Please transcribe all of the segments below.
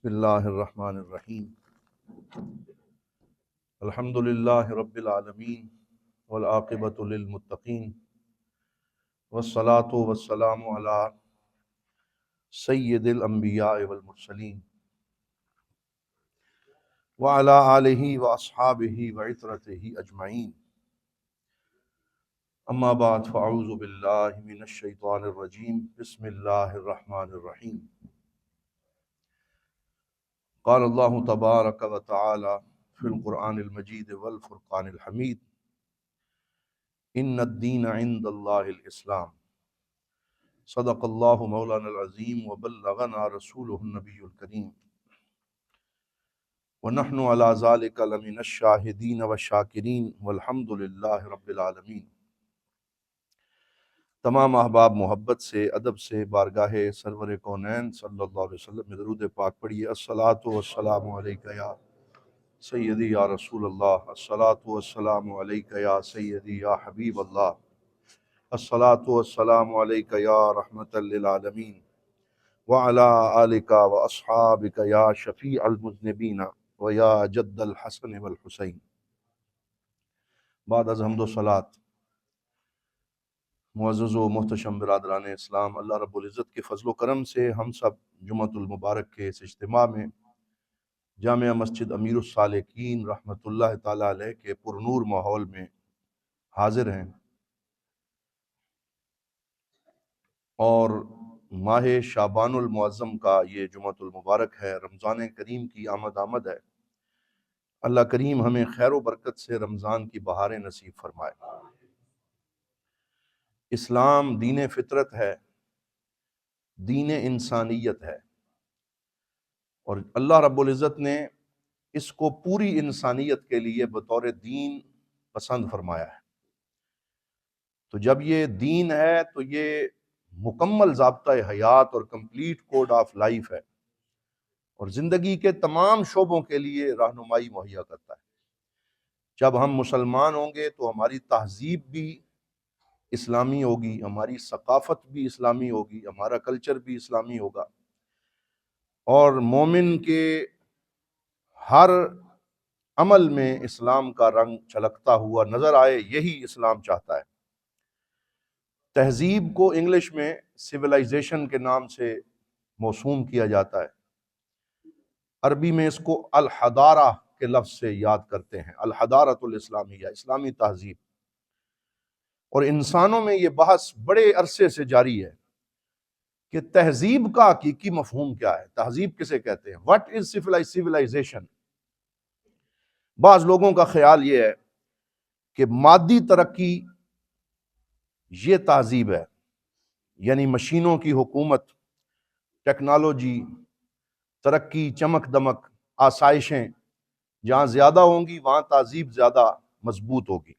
بسم اللہ الرحمن الرحیم الحمد للہ رب العالمین والعاقبۃ للمتقین والصلاۃ والسلام علی سید الانبیاء والمرسلین وعلی آلہ واصحابہ وعترتہ اجمعین، اما بعد فاعوذ باللہ من الشیطان الرجیم، بسم اللہ الرحمن الرحیم۔ قال اللہ تبارک و تعالی فی القرآن المجید والفرقان الحمید، ان الدین عند اللہ الاسلام، صدق اللہ مولانا العظیم وبلغنا رسولہ النبی الکریم، ونحن علی ذلک لمن الشاہدین والشاکرین والحمد للہ رب العالمین۔ تمام احباب محبت سے، ادب سے بارگاہ سرور کونین صلی اللہ علیہ وسلم میں درود پاک پڑھیے۔ الصلاۃ والسلام علیکہ یا سیدی یا رسول اللہ، الصلاۃ والسلام علیکہ یا سیدی یا حبیب اللہ، الصلاۃ والسلام علیکہ یا رحمۃ للعالمین، وعلی آلک واصحابک یا شفیع المذنبین ویا جد الحسن والحسین۔ بعد از حمد و صلات، معزز و محتشم برادران اسلام، اللہ رب العزت کے فضل و کرم سے ہم سب جمعۃ المبارک کے اس اجتماع میں جامعہ مسجد امیر الصالحین رحمۃ اللہ تعالیٰ علیہ کے پرنور ماحول میں حاضر ہیں، اور ماہ شعبان المعظم کا یہ جمعۃ المبارک ہے، رمضان کریم کی آمد ہے۔ اللہ کریم ہمیں خیر و برکت سے رمضان کی بہاریں نصیب فرمائے۔ اسلام دین فطرت ہے، دین انسانیت ہے، اور اللہ رب العزت نے اس کو پوری انسانیت کے لیے بطور دین پسند فرمایا ہے۔ تو جب یہ دین ہے تو یہ مکمل ضابطۂ حیات اور کمپلیٹ کوڈ آف لائف ہے، اور زندگی کے تمام شعبوں کے لیے رہنمائی مہیا کرتا ہے۔ جب ہم مسلمان ہوں گے تو ہماری تہذیب بھی اسلامی ہوگی، ہماری ثقافت بھی اسلامی ہوگی، ہمارا کلچر بھی اسلامی ہوگا، اور مومن کے ہر عمل میں اسلام کا رنگ چھلکتا ہوا نظر آئے، یہی اسلام چاہتا ہے۔ تہذیب کو انگلش میں سویلائزیشن کے نام سے موسوم کیا جاتا ہے، عربی میں اس کو الحضارہ کے لفظ سے یاد کرتے ہیں، الحضارۃ الاسلامیہ، اسلامی تہذیب۔ اور انسانوں میں یہ بحث بڑے عرصے سے جاری ہے کہ تہذیب کا حقیقی مفہوم کیا ہے، تہذیب کسے کہتے ہیں، واٹ از سویلائزیشن۔ بعض لوگوں کا خیال یہ ہے کہ مادی ترقی یہ تہذیب ہے، یعنی مشینوں کی حکومت، ٹیکنالوجی، ترقی، چمک دمک، آسائشیں جہاں زیادہ ہوں گی وہاں تہذیب زیادہ مضبوط ہوگی،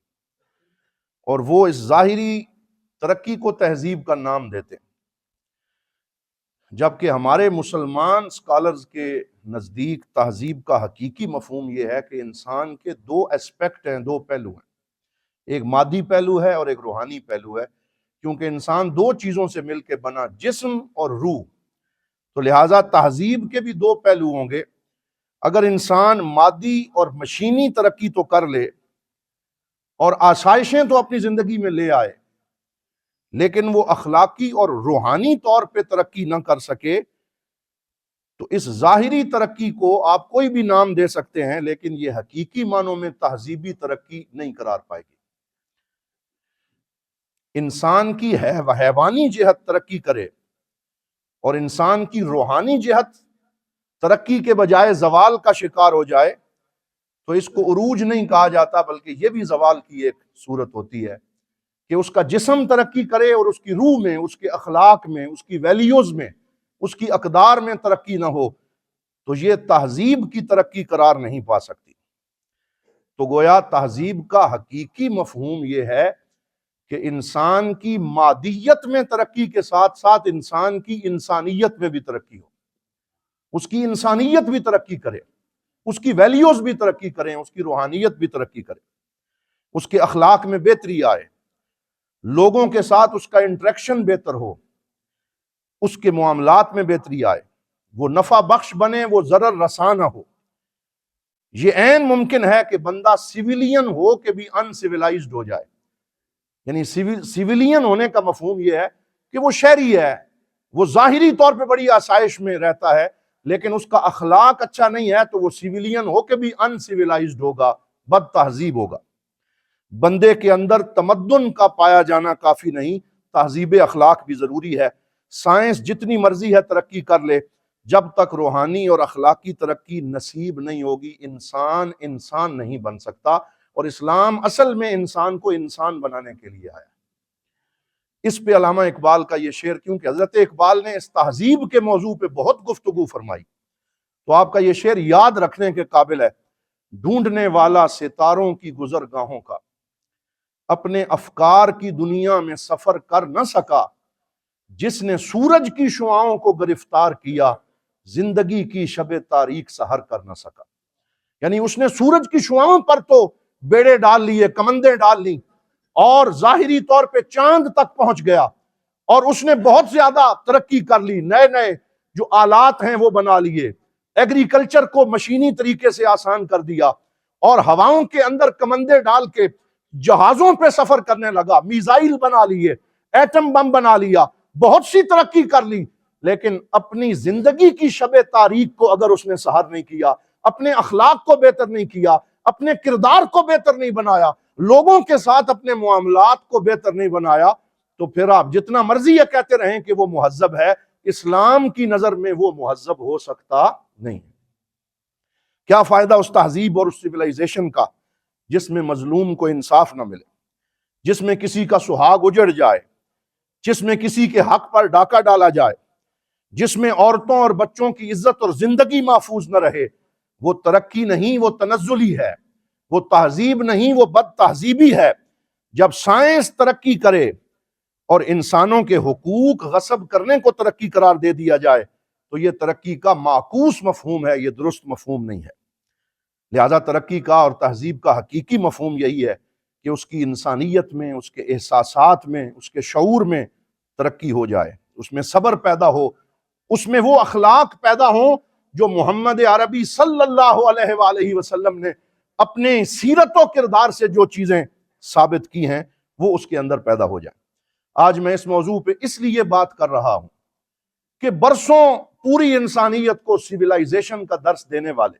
اور وہ اس ظاہری ترقی کو تہذیب کا نام دیتے ہیں۔ جبکہ ہمارے مسلمان اسکالرز کے نزدیک تہذیب کا حقیقی مفہوم یہ ہے کہ انسان کے دو اسپیکٹ ہیں، دو پہلو ہیں، ایک مادی پہلو ہے اور ایک روحانی پہلو ہے، کیونکہ انسان دو چیزوں سے مل کے بنا، جسم اور روح، تو لہٰذا تہذیب کے بھی دو پہلو ہوں گے۔ اگر انسان مادی اور مشینی ترقی تو کر لے اور آسائشیں تو اپنی زندگی میں لے آئے، لیکن وہ اخلاقی اور روحانی طور پہ ترقی نہ کر سکے، تو اس ظاہری ترقی کو آپ کوئی بھی نام دے سکتے ہیں، لیکن یہ حقیقی معنوں میں تہذیبی ترقی نہیں قرار پائے گی۔ انسان کی حیوانی جہت ترقی کرے اور انسان کی روحانی جہت ترقی کے بجائے زوال کا شکار ہو جائے تو اس کو عروج نہیں کہا جاتا، بلکہ یہ بھی زوال کی ایک صورت ہوتی ہے کہ اس کا جسم ترقی کرے اور اس کی روح میں، اس کے اخلاق میں، اس کی ویلیوز میں، اس کی اقدار میں ترقی نہ ہو، تو یہ تہذیب کی ترقی قرار نہیں پا سکتی۔ تو گویا تہذیب کا حقیقی مفہوم یہ ہے کہ انسان کی مادیت میں ترقی کے ساتھ ساتھ انسان کی انسانیت میں بھی ترقی ہو، اس کی انسانیت بھی ترقی کرے، اس کی ویلیوز بھی ترقی کریں، اس کی روحانیت بھی ترقی کرے، اس کے اخلاق میں بہتری آئے، لوگوں کے ساتھ اس کا انٹریکشن بہتر ہو، اس کے معاملات میں بہتری آئے۔ وہ نفع بخش بنے، وہ ضرر رساں نہ ہو۔ یہ عین ممکن ہے کہ بندہ سویلین ہو کے بھی ان سویلائزڈ ہو جائے، یعنی سویلین ہونے کا مفہوم یہ ہے کہ وہ شہری ہے، وہ ظاہری طور پہ بڑی آسائش میں رہتا ہے، لیکن اس کا اخلاق اچھا نہیں ہے تو وہ سویلین ہو کے بھی ان سویلائزڈ ہوگا، بد تہذیب ہوگا۔ بندے کے اندر تمدن کا پایا جانا کافی نہیں، تہذیب اخلاق بھی ضروری ہے۔ سائنس جتنی مرضی ہے ترقی کر لے، جب تک روحانی اور اخلاقی ترقی نصیب نہیں ہوگی انسان نہیں بن سکتا۔ اور اسلام اصل میں انسان کو انسان بنانے کے لیے آیا۔ اس پہ علامہ اقبال کا یہ شعر، کیونکہ حضرت اقبال نے اس تہذیب کے موضوع پہ بہت گفتگو فرمائی، تو آپ کا یہ شعر یاد رکھنے کے قابل ہے۔ ڈھونڈنے والا ستاروں کی گزرگاہوں کا، اپنے افکار کی دنیا میں سفر کر نہ سکا، جس نے سورج کی شعاؤں کو گرفتار کیا، زندگی کی شب تاریک سحر کر نہ سکا۔ یعنی اس نے سورج کی شعاؤں پر تو بیڑے ڈال لیے، کمندیں ڈال لی، اور ظاہری طور پہ چاند تک پہنچ گیا، اور اس نے بہت زیادہ ترقی کر لی، نئے نئے جو آلات ہیں وہ بنا لیے، ایگریکلچر کو مشینی طریقے سے آسان کر دیا، اور ہواؤں کے اندر کمندے ڈال کے جہازوں پہ سفر کرنے لگا، میزائل بنا لیے، ایٹم بم بنا لیا، بہت سی ترقی کر لی، لیکن اپنی زندگی کی شب تاریک کو اگر اس نے سحر نہیں کیا، اپنے اخلاق کو بہتر نہیں کیا، اپنے کردار کو بہتر نہیں بنایا، لوگوں کے ساتھ اپنے معاملات کو بہتر نہیں بنایا، تو پھر آپ جتنا مرضی یہ کہتے رہیں کہ وہ مہذب ہے، اسلام کی نظر میں وہ مہذب ہو سکتا نہیں۔ کیا فائدہ اس تہذیب اور اس سویلائزیشن کا جس میں مظلوم کو انصاف نہ ملے، جس میں کسی کا سہاگ اجڑ جائے، جس میں کسی کے حق پر ڈاکہ ڈالا جائے، جس میں عورتوں اور بچوں کی عزت اور زندگی محفوظ نہ رہے؟ وہ ترقی نہیں، وہ تنزلی ہے، وہ تہذیب نہیں، وہ بد تہذیبی ہے۔ جب سائنس ترقی کرے اور انسانوں کے حقوق غصب کرنے کو ترقی قرار دے دیا جائے تو یہ ترقی کا معکوس مفہوم ہے، یہ درست مفہوم نہیں ہے۔ لہذا ترقی کا اور تہذیب کا حقیقی مفہوم یہی ہے کہ اس کی انسانیت میں، اس کے احساسات میں، اس کے شعور میں ترقی ہو جائے، اس میں صبر پیدا ہو، اس میں وہ اخلاق پیدا ہوں جو محمد عربی صلی اللہ علیہ وآلہ وسلم نے اپنے سیرت و کردار سے جو چیزیں ثابت کی ہیں وہ اس کے اندر پیدا ہو جائیں۔ آج میں اس موضوع پہ اس لیے بات کر رہا ہوں کہ برسوں پوری انسانیت کو سویلائزیشن کا درس دینے والے،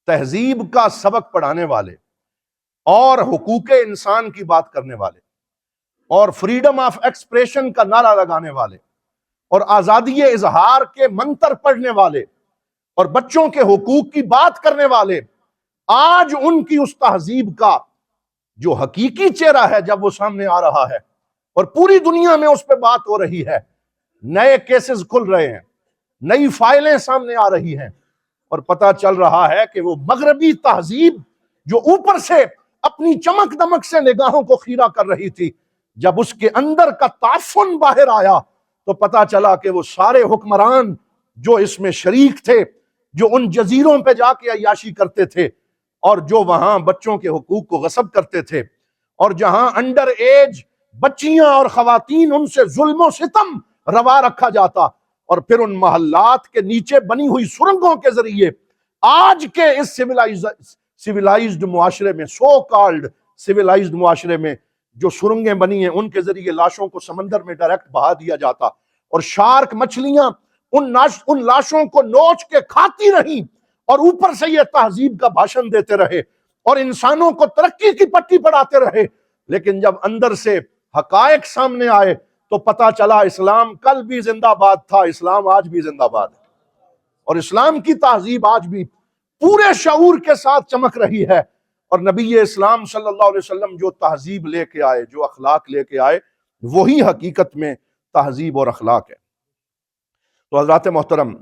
تہذیب کا سبق پڑھانے والے، اور حقوق انسان کی بات کرنے والے، اور فریڈم آف ایکسپریشن کا نعرہ لگانے والے، اور آزادی اظہار کے منتر پڑھنے والے، اور بچوں کے حقوق کی بات کرنے والے، آج ان کی اس تہذیب کا جو حقیقی چہرہ ہے جب وہ سامنے آ رہا ہے اور پوری دنیا میں اس پہ بات ہو رہی ہے، نئے کیسز کھل رہے ہیں، نئی فائلیں سامنے آ رہی ہیں، اور پتہ چل رہا ہے کہ وہ مغربی تہذیب جو اوپر سے اپنی چمک دمک سے نگاہوں کو خیرہ کر رہی تھی، جب اس کے اندر کا تعفن باہر آیا تو پتہ چلا کہ وہ سارے حکمران جو اس میں شریک تھے، جو ان جزیروں پہ جا کے عیاشی کرتے تھے، اور جو وہاں بچوں کے حقوق کو غصب کرتے تھے، اور جہاں انڈر ایج بچیاں اور خواتین ان سے ظلم و ستم روا رکھا جاتا، اور پھر ان محلات کے نیچے بنی ہوئی سرنگوں کے ذریعے آج کے اس سویلائزڈ معاشرے میں، سو کالڈ سویلائزڈ معاشرے میں جو سرنگیں بنی ہیں ان کے ذریعے لاشوں کو سمندر میں ڈائریکٹ بہا دیا جاتا، اور شارک مچھلیاں ان لاشوں کو نوچ کے کھاتی رہیں، اور اوپر سے یہ تہذیب کا بھاشن دیتے رہے اور انسانوں کو ترقی کی پٹی پڑھاتے رہے۔ لیکن جب اندر سے حقائق سامنے آئے تو پتا چلا اسلام کل بھی زندہ باد تھا، اسلام آج بھی زندہ باد ہے، اور اسلام کی تہذیب آج بھی پورے شعور کے ساتھ چمک رہی ہے۔ اور نبی اسلام صلی اللہ علیہ وسلم جو تہذیب لے کے آئے، جو اخلاق لے کے آئے، وہی حقیقت میں تہذیب اور اخلاق ہے۔ تو حضرات محترم،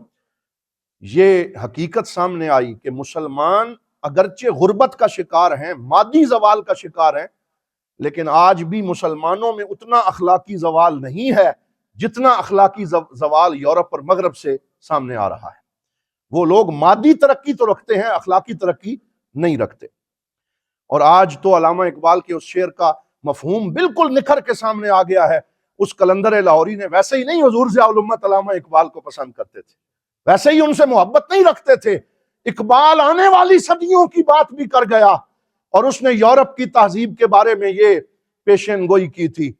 یہ حقیقت سامنے آئی کہ مسلمان اگرچہ غربت کا شکار ہیں، مادی زوال کا شکار ہیں، لیکن آج بھی مسلمانوں میں اتنا اخلاقی زوال نہیں ہے جتنا اخلاقی زوال یورپ اور مغرب سے سامنے آ رہا ہے۔ وہ لوگ مادی ترقی تو رکھتے ہیں، اخلاقی ترقی نہیں رکھتے۔ اور آج تو علامہ اقبال کے اس شعر کا مفہوم بالکل نکھر کے سامنے آ گیا ہے۔ اس قلندر لاہوری نے ویسے ہی نہیں حضور ضیاء الامت علامہ اقبال کو پسند کرتے تھے، ویسے ہی ان سے محبت نہیں رکھتے تھے۔ اقبال آنے والی صدیوں کی بات بھی کر گیا اور اس نے یورپ کی تہذیب کے بارے میں یہ پیشین گوئی کی تھی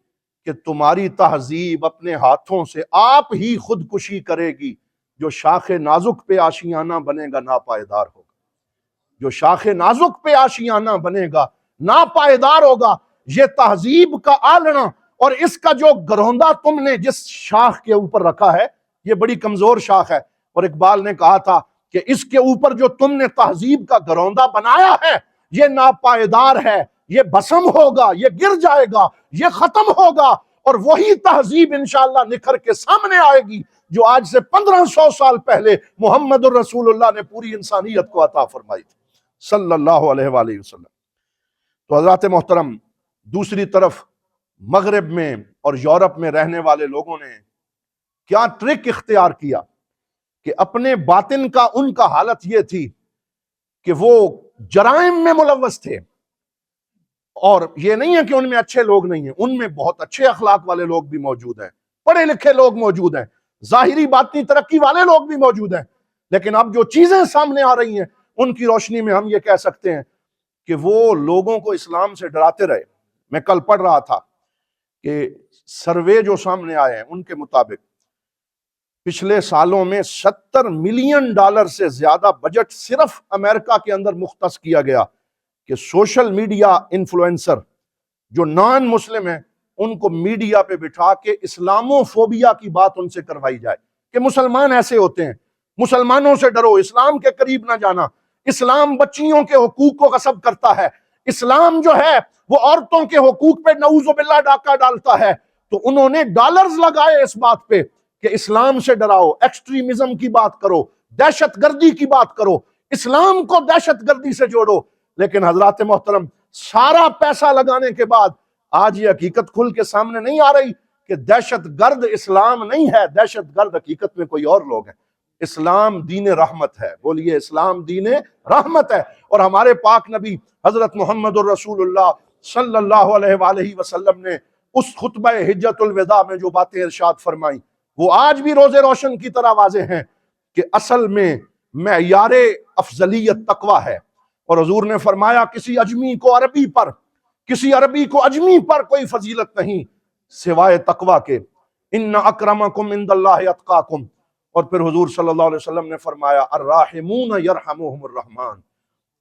کہ تمہاری تہذیب اپنے ہاتھوں سے آپ ہی خودکشی کرے گی، جو شاخ نازک پہ آشیانہ بنے گا ناپائیدار ہوگا، جو شاخ نازک پہ آشیانہ بنے گا ناپائیدار ہوگا۔ یہ تہذیب کا آلنا اور اس کا جو گروندہ تم نے جس شاخ کے اوپر رکھا ہے یہ بڑی کمزور شاخ ہے، اور اقبال نے کہا تھا کہ اس کے اوپر جو تم نے تہذیب کا گروندہ بنایا ہے یہ ناپائیدار ہے، یہ بسم ہوگا، یہ گر جائے گا، یہ ختم ہوگا، اور وہی تہذیب انشاءاللہ نکھر کے سامنے آئے گی جو آج سے 1500 سال پہلے محمد الرسول اللہ نے پوری انسانیت کو عطا فرمائی تھی صلی اللہ علیہ وآلہ وسلم۔ تو حضرات محترم، دوسری طرف مغرب میں اور یورپ میں رہنے والے لوگوں نے کیا ٹرک اختیار کیا کہ اپنے باطن کا ان کا حالت یہ تھی کہ وہ جرائم میں ملوث تھے، اور یہ نہیں ہے کہ ان میں اچھے لوگ نہیں ہیں، ان میں بہت اچھے اخلاق والے لوگ بھی موجود ہیں، پڑھے لکھے لوگ موجود ہیں، ظاہری باطنی ترقی والے لوگ بھی موجود ہیں، لیکن اب جو چیزیں سامنے آ رہی ہیں ان کی روشنی میں ہم یہ کہہ سکتے ہیں کہ وہ لوگوں کو اسلام سے ڈراتے رہے۔ میں کل پڑھ رہا تھا کہ سروے جو سامنے آئے ہیں ان کے مطابق پچھلے سالوں میں $70 ملین سے زیادہ بجٹ صرف امریکہ کے اندر مختص کیا گیا کہ سوشل میڈیا انفلوئنسر جو نان مسلم ہیں ان کو میڈیا پہ بٹھا کے اسلامو فوبیا کی بات ان سے کروائی جائے کہ مسلمان ایسے ہوتے ہیں، مسلمانوں سے ڈرو، اسلام کے قریب نہ جانا، اسلام بچیوں کے حقوق کو غصب کرتا ہے، اسلام جو ہے وہ عورتوں کے حقوق پہ نعوذ باللہ ڈاکہ ڈالتا ہے۔ تو انہوں نے ڈالرز لگائے اس بات پہ کہ اسلام سے ڈراؤ، ایکسٹریمزم کی بات کرو، دہشت گردی کی بات کرو، اسلام کو دہشت گردی سے جوڑو۔ لیکن حضرات محترم، سارا پیسہ لگانے کے بعد آج یہ حقیقت کھل کے سامنے نہیں آ رہی کہ دہشت گرد اسلام نہیں ہے، دہشت گرد حقیقت میں کوئی اور لوگ ہیں۔ اسلام دین رحمت ہے، بولیے اسلام دین رحمت ہے۔ اور ہمارے پاک نبی حضرت محمد الرسول اللہ صلی اللہ علیہ وآلہ وسلم نے اس خطبہ حجت الوداع میں جو باتیں ارشاد فرمائیں وہ آج بھی روز روشن کی طرح واضح ہیں کہ اصل میں معیار افضلیت تقویٰ ہے۔ اور حضور نے فرمایا کسی اجمی کو عربی پر، کسی عربی کو اجمی پر کوئی فضیلت نہیں سوائے تقویٰ کے، ان اکرمکم عند اللہ اتقاکم۔ اور پھر حضور صلی اللہ علیہ وسلم نے فرمایا الراحمون یرحمہم الرحمن،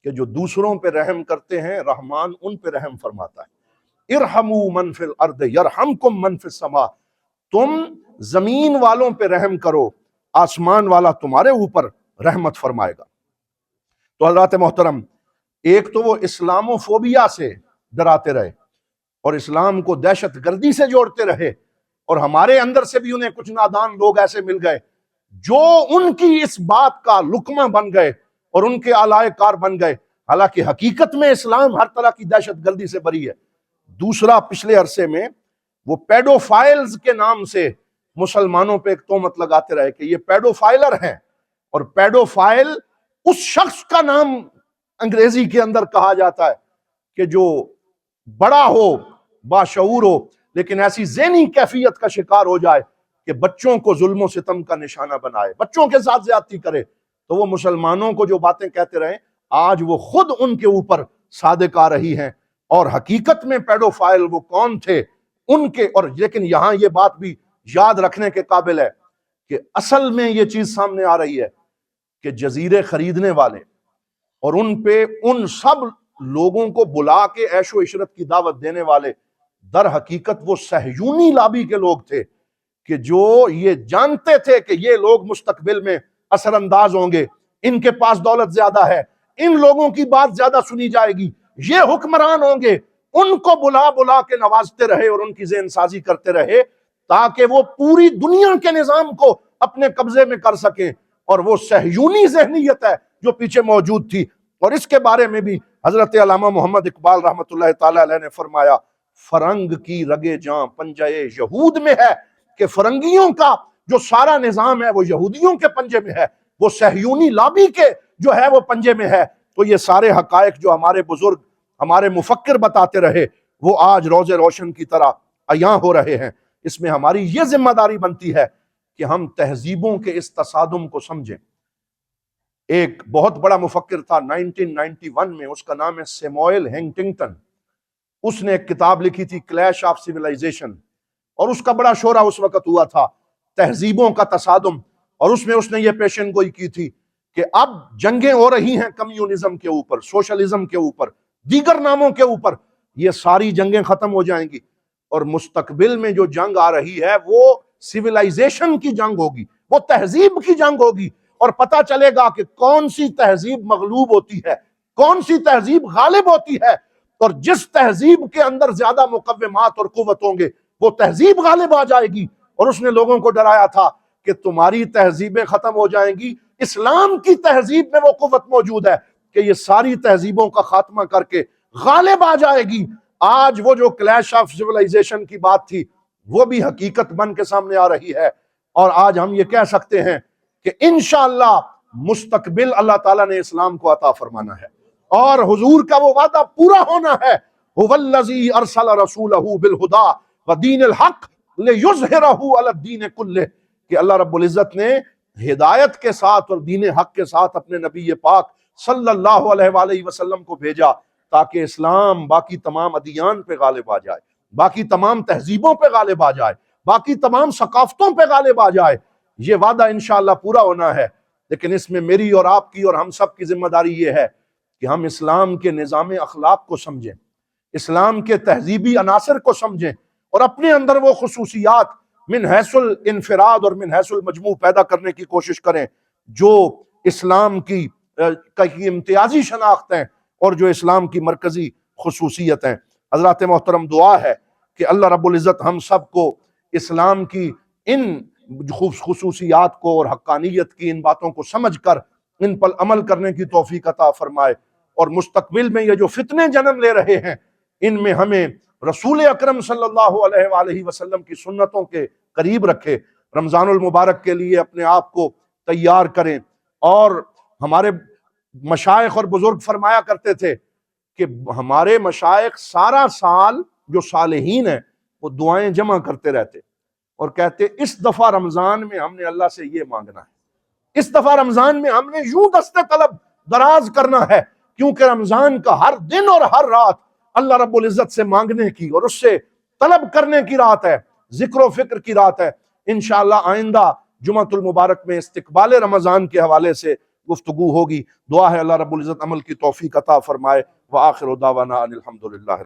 کہ جو دوسروں پہ رحم کرتے ہیں رحمان ان پہ رحم فرماتا ہے۔ ارحموا من فی الارض یرحمکم من فی السماء، تم زمین والوں پہ رحم کرو، آسمان والا تمہارے اوپر رحمت فرمائے گا۔ تو حضرات محترم، ایک تو وہ اسلامو فوبیا سے ڈراتے رہے اور اسلام کو دہشت گردی سے جوڑتے رہے، اور ہمارے اندر سے بھی انہیں کچھ نادان لوگ ایسے مل گئے جو ان کی اس بات کا لقمہ بن گئے اور ان کے آلائے کار بن گئے، حالانکہ حقیقت میں اسلام ہر طرح کی دہشت گردی سے بری ہے۔ دوسرا، پچھلے عرصے میں وہ پیڈوفائلز کے نام سے مسلمانوں پہ ایک تہمت لگاتے رہے کہ یہ پیڈوفائلر ہیں، اور پیڈوفائل اس شخص کا نام انگریزی کے اندر کہا جاتا ہے کہ جو بڑا ہو، باشعور ہو، لیکن ایسی ذہنی کیفیت کا شکار ہو جائے کہ بچوں کو ظلم و ستم کا نشانہ بنائے، بچوں کے ساتھ زیادتی کرے۔ تو وہ مسلمانوں کو جو باتیں کہتے رہے آج وہ خود ان کے اوپر صادق آ رہی ہیں، اور حقیقت میں پیڈوفائل وہ کون تھے ان کے۔ اور لیکن یہاں یہ بات بھی یاد رکھنے کے قابل ہے کہ اصل میں یہ چیز سامنے آ رہی ہے کہ جزیرے خریدنے والے اور ان پہ ان سب لوگوں کو بلا کے عیش و عشرت کی دعوت دینے والے در حقیقت وہ صہیونی لابی کے لوگ تھے کہ جو یہ جانتے تھے کہ یہ لوگ مستقبل میں اثر انداز ہوں گے، ان کے پاس دولت زیادہ ہے، ان لوگوں کی بات زیادہ سنی جائے گی، یہ حکمران ہوں گے، ان کو بلا بلا کے نوازتے رہے اور ان کی ذہن سازی کرتے رہے تاکہ وہ پوری دنیا کے نظام کو اپنے قبضے میں کر سکیں۔ اور وہ صہیونی ذہنیت ہے جو پیچھے موجود تھی، اور اس کے بارے میں بھی حضرت علامہ محمد اقبال رحمۃ اللہ تعالی علیہ نے فرمایا فرنگ کی رگے جاں پنجے یہود میں ہے، کہ فرنگیوں کا جو سارا نظام ہے وہ یہودیوں کے پنجے میں ہے، وہ صہیونی لابی کے جو ہے وہ پنجے میں ہے۔ تو یہ سارے حقائق جو ہمارے بزرگ، ہمارے مفکر بتاتے رہے وہ آج روز روشن کی طرح عیاں ہو رہے ہیں۔ اس میں ہماری یہ ذمہ داری بنتی ہے کہ ہم تہذیبوں کے اس تصادم کو سمجھیں۔ ایک بہت بڑا مفکر تھا 1991 میں، اس کا نام ہے سیموئل ہنٹنگٹن۔ اس نے ایک کتاب لکھی تھی کلیش آف سیولائزیشن، اور اس کا بڑا شورا اس وقت ہوا تھا تہذیبوں کا تصادم، اور اس نے یہ پیشن گوئی کی تھی کہ اب جنگیں ہو رہی ہیں کمیونزم کے اوپر، سوشلزم کے اوپر، دیگر ناموں کے اوپر، یہ ساری جنگیں ختم ہو جائیں گی، اور مستقبل میں جو جنگ آ رہی ہے وہ سیولائزیشن کی جنگ ہوگی، وہ تہذیب کی جنگ ہوگی، اور پتہ چلے گا کہ کون سی تہذیب مغلوب ہوتی ہے، کون سی تہذیب غالب ہوتی ہے، اور جس تہذیب کے اندر زیادہ مقومات اور قوت ہوں گے وہ تہذیب غالب آ جائے گی۔ اور اس نے لوگوں کو ڈرایا تھا کہ تمہاری تہذیبیں ختم ہو جائیں گی، اسلام کی تہذیب میں وہ قوت موجود ہے کہ یہ ساری تہذیبوں کا خاتمہ کر کے غالب آ جائے گی۔ آج وہ جو کلیش آف سیولائزیشن کی بات تھی وہ بھی حقیقت بن کے سامنے آ رہی ہے، اور آج ہم یہ کہہ سکتے ہیں کہ انشاءاللہ مستقبل اللہ تعالیٰ نے اسلام کو عطا فرمانا ہے، اور حضور کا وہ وعدہ پورا ہونا ہے۔ هو الذی ارسل رسولہ بالہدی ودین الحق لیظہرہ علی الدین کلہ، کہ اللہ رب العزت نے ہدایت کے ساتھ اور دین حق کے ساتھ اپنے نبی پاک صلی اللہ علیہ وآلہ وسلم کو بھیجا تاکہ اسلام باقی تمام ادیان پہ غالب آ جائے، باقی تمام تہذیبوں پہ غالب آ جائے، باقی تمام ثقافتوں پہ غالب آ جائے۔ یہ وعدہ انشاءاللہ پورا ہونا ہے، لیکن اس میں میری اور آپ کی اور ہم سب کی ذمہ داری یہ ہے کہ ہم اسلام کے نظام اخلاق کو سمجھیں، اسلام کے تہذیبی عناصر کو سمجھیں، اور اپنے اندر وہ خصوصیات من حیث الانفراد اور من حیث المجموع پیدا کرنے کی کوشش کریں جو اسلام کی امتیازی شناخت ہیں اور جو اسلام کی مرکزی خصوصیت ہیں۔ حضرات محترم، دعا ہے کہ اللہ رب العزت ہم سب کو اسلام کی ان خصوصیات کو اور حقانیت کی ان باتوں کو سمجھ کر ان پر عمل کرنے کی توفیق عطا فرمائے، اور مستقبل میں یہ جو فتنے جنم لے رہے ہیں ان میں ہمیں رسول اکرم صلی اللہ علیہ وآلہ وسلم کی سنتوں کے قریب رکھے۔ رمضان المبارک کے لیے اپنے آپ کو تیار کریں، اور ہمارے مشائخ اور بزرگ فرمایا کرتے تھے کہ ہمارے مشائخ سارا سال جو صالحین ہیں وہ دعائیں جمع کرتے رہتے اور کہتے اس دفعہ رمضان میں ہم نے اللہ سے یہ مانگنا ہے، اس دفعہ رمضان میں ہم نے یوں دست طلب دراز کرنا ہے، کیونکہ رمضان کا ہر دن اور ہر رات اللہ رب العزت سے مانگنے کی اور اس سے طلب کرنے کی رات ہے، ذکر و فکر کی رات ہے۔ انشاءاللہ آئندہ جمعۃ المبارک میں استقبال رمضان کے حوالے سے گفتگو ہوگی۔ دعا ہے اللہ رب العزت عمل کی توفیق عطا فرمائے۔ وآخر دعوانا ان الحمدللہ۔